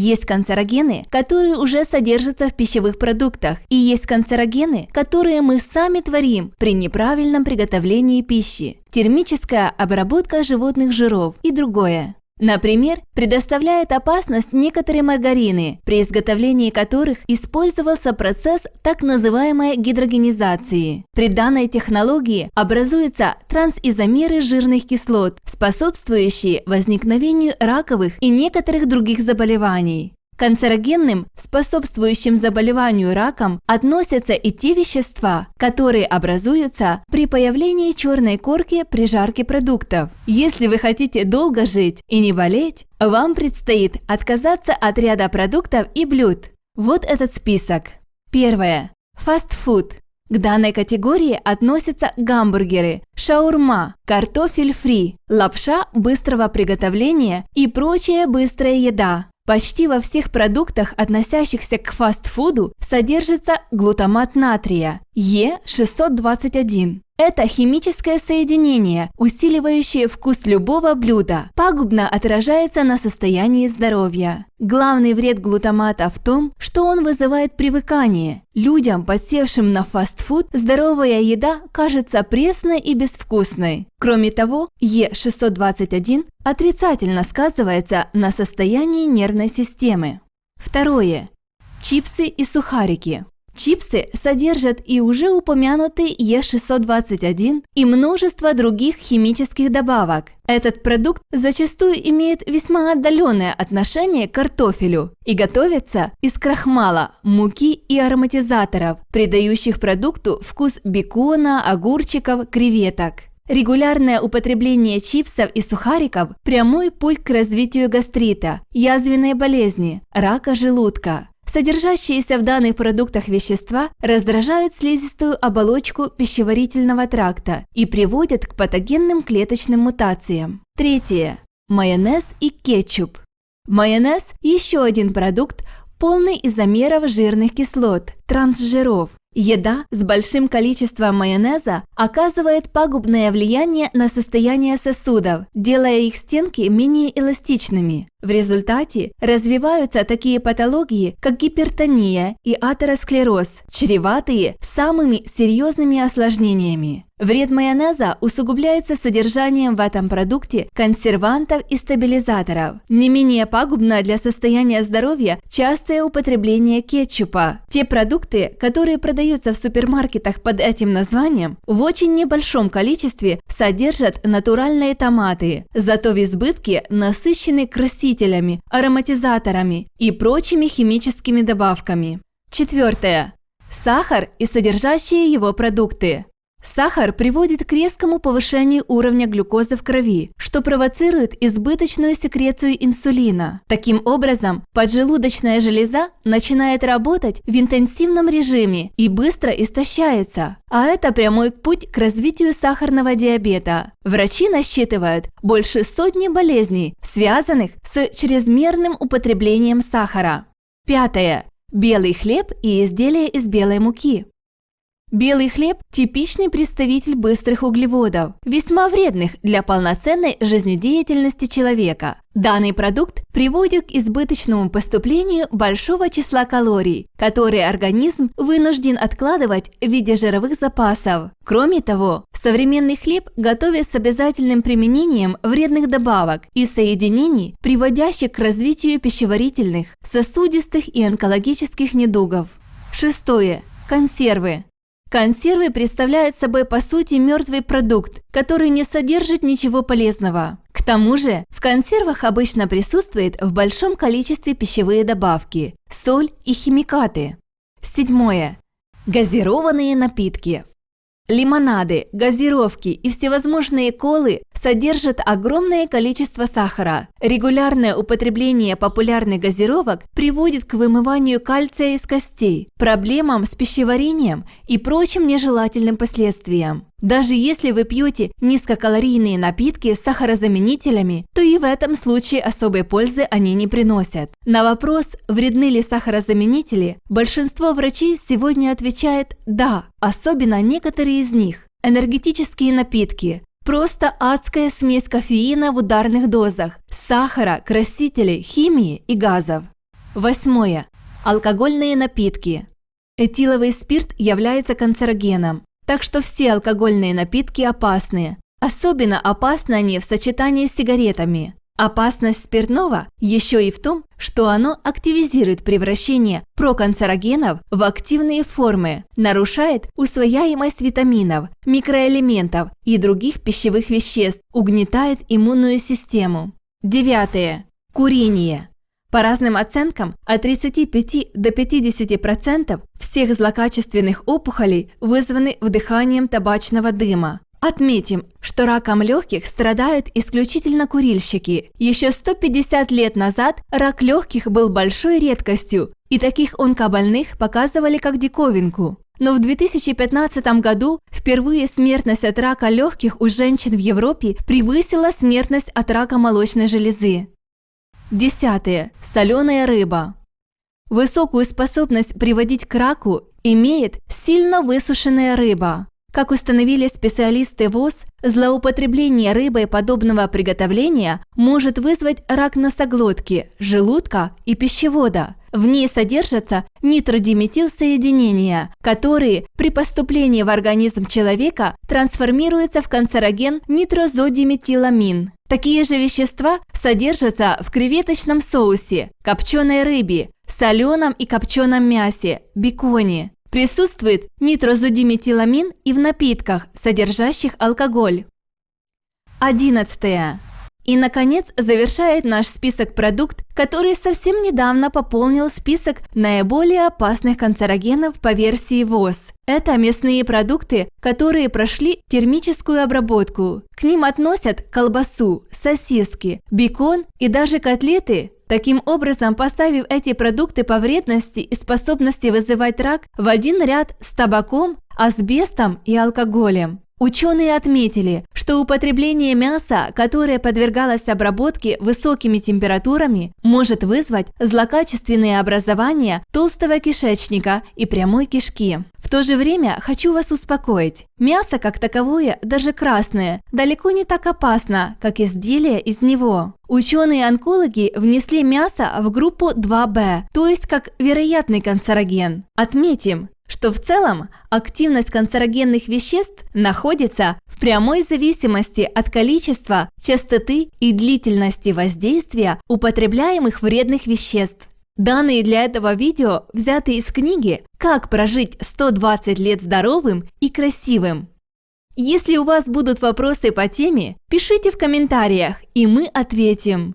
Есть канцерогены, которые уже содержатся в пищевых продуктах, и есть канцерогены, которые мы сами творим при неправильном приготовлении пищи, термическая обработка животных жиров и другое. Например, предоставляет опасность некоторые маргарины, при изготовлении которых использовался процесс так называемой гидрогенизации. При данной технологии образуются трансизомеры жирных кислот, способствующие возникновению раковых и некоторых других заболеваний. Канцерогенным, способствующим заболеванию раком, относятся и те вещества, которые образуются при появлении черной корки при жарке продуктов. Если вы хотите долго жить и не болеть, вам предстоит отказаться от ряда продуктов и блюд. Вот этот список. Первое. Фастфуд. К данной категории относятся гамбургеры, шаурма, картофель фри, лапша быстрого приготовления и прочая быстрая еда. Почти во всех продуктах, относящихся к фастфуду, содержится глутамат натрия Е621. Это химическое соединение, усиливающее вкус любого блюда, пагубно отражается на состоянии здоровья. Главный вред глутамата в том, что он вызывает привыкание. Людям, подсевшим на фастфуд, здоровая еда кажется пресной и безвкусной. Кроме того, Е621 отрицательно сказывается на состоянии нервной системы. Второе. Чипсы и сухарики. Чипсы содержат и уже упомянутый Е621 и множество других химических добавок. Этот продукт зачастую имеет весьма отдаленное отношение к картофелю и готовится из крахмала, муки и ароматизаторов, придающих продукту вкус бекона, огурчиков, креветок. Регулярное употребление чипсов и сухариков – прямой путь к развитию гастрита, язвенной болезни, рака желудка. Содержащиеся в данных продуктах вещества раздражают слизистую оболочку пищеварительного тракта и приводят к патогенным клеточным мутациям. Третье. Майонез и кетчуп. Майонез – еще один продукт, полный изомеров жирных кислот, трансжиров. Еда с большим количеством майонеза оказывает пагубное влияние на состояние сосудов, делая их стенки менее эластичными. В результате развиваются такие патологии, как гипертония и атеросклероз, чреватые самыми серьезными осложнениями. Вред майонеза усугубляется содержанием в этом продукте консервантов и стабилизаторов. Не менее пагубно для состояния здоровья частое употребление кетчупа. Те продукты, которые продаются в супермаркетах под этим названием, в очень небольшом количестве содержат натуральные томаты, зато в избытке насыщены красителями, ароматизаторами и прочими химическими добавками. Четвертое. Сахар и содержащие его продукты. Сахар приводит к резкому повышению уровня глюкозы в крови, что провоцирует избыточную секрецию инсулина. Таким образом, поджелудочная железа начинает работать в интенсивном режиме и быстро истощается, а это прямой путь к развитию сахарного диабета. Врачи насчитывают больше сотни болезней, связанных с чрезмерным употреблением сахара. Пятое. Белый хлеб и изделия из белой муки. Белый хлеб – типичный представитель быстрых углеводов, весьма вредных для полноценной жизнедеятельности человека. Данный продукт приводит к избыточному поступлению большого числа калорий, которые организм вынужден откладывать в виде жировых запасов. Кроме того, современный хлеб готовят с обязательным применением вредных добавок и соединений, приводящих к развитию пищеварительных, сосудистых и онкологических недугов. Шестое. Консервы. Консервы представляют собой по сути мертвый продукт, который не содержит ничего полезного. К тому же в консервах обычно присутствует в большом количестве пищевые добавки, соль и химикаты. Седьмое. Газированные напитки. Лимонады, газировки и всевозможные колы содержат огромное количество сахара. Регулярное употребление популярных газировок приводит к вымыванию кальция из костей, проблемам с пищеварением и прочим нежелательным последствиям. Даже если вы пьете низкокалорийные напитки с сахарозаменителями, то и в этом случае особой пользы они не приносят. На вопрос, вредны ли сахарозаменители, большинство врачей сегодня отвечает «да», особенно некоторые из них. Энергетические напитки – просто адская смесь кофеина в ударных дозах, сахара, красителей, химии и газов. 8. Алкогольные напитки. Этиловый спирт является канцерогеном, так что все алкогольные напитки опасны. Особенно опасны они в сочетании с сигаретами. Опасность спиртного еще и в том, что оно активизирует превращение проканцерогенов в активные формы, нарушает усвояемость витаминов, микроэлементов и других пищевых веществ, угнетает иммунную систему. 9. Курение. По разным оценкам, от 35 до 50% всех злокачественных опухолей вызваны вдыханием табачного дыма. Отметим, что раком легких страдают исключительно курильщики. Еще 150 лет назад рак легких был большой редкостью, и таких онкобольных показывали как диковинку. Но в 2015 году впервые смертность от рака легких у женщин в Европе превысила смертность от рака молочной железы. 10. Соленая рыба. Высокую способность приводить к раку имеет сильно высушенная рыба. Как установили специалисты ВОЗ, злоупотребление рыбой подобного приготовления может вызвать рак носоглотки, желудка и пищевода. В ней содержатся нитродиметилсоединения, которые при поступлении в организм человека трансформируются в канцероген нитрозодиметиламин. Такие же вещества содержатся в креветочном соусе, копченой рыбе, соленом и копченом мясе, беконе. Присутствует нитрозодиметиламин и в напитках, содержащих алкоголь. 11. И, наконец, завершает наш список продукт, который совсем недавно пополнил список наиболее опасных канцерогенов по версии ВОЗ. Это мясные продукты, которые прошли термическую обработку. К ним относят колбасу, сосиски, бекон и даже котлеты. Таким образом, поставив эти продукты по вредности и способности вызывать рак в один ряд с табаком, асбестом и алкоголем. Ученые отметили, что употребление мяса, которое подвергалось обработке высокими температурами, может вызвать злокачественные образования толстого кишечника и прямой кишки. В то же время хочу вас успокоить. Мясо как таковое, даже красное, далеко не так опасно, как изделия из него. Ученые-онкологи внесли мясо в группу 2b, то есть как вероятный канцероген. Отметим, что в целом активность канцерогенных веществ находится в прямой зависимости от количества, частоты и длительности воздействия употребляемых вредных веществ. Данные для этого видео взяты из книги «Как прожить 120 лет здоровым и красивым». Если у вас будут вопросы по теме, пишите в комментариях, и мы ответим.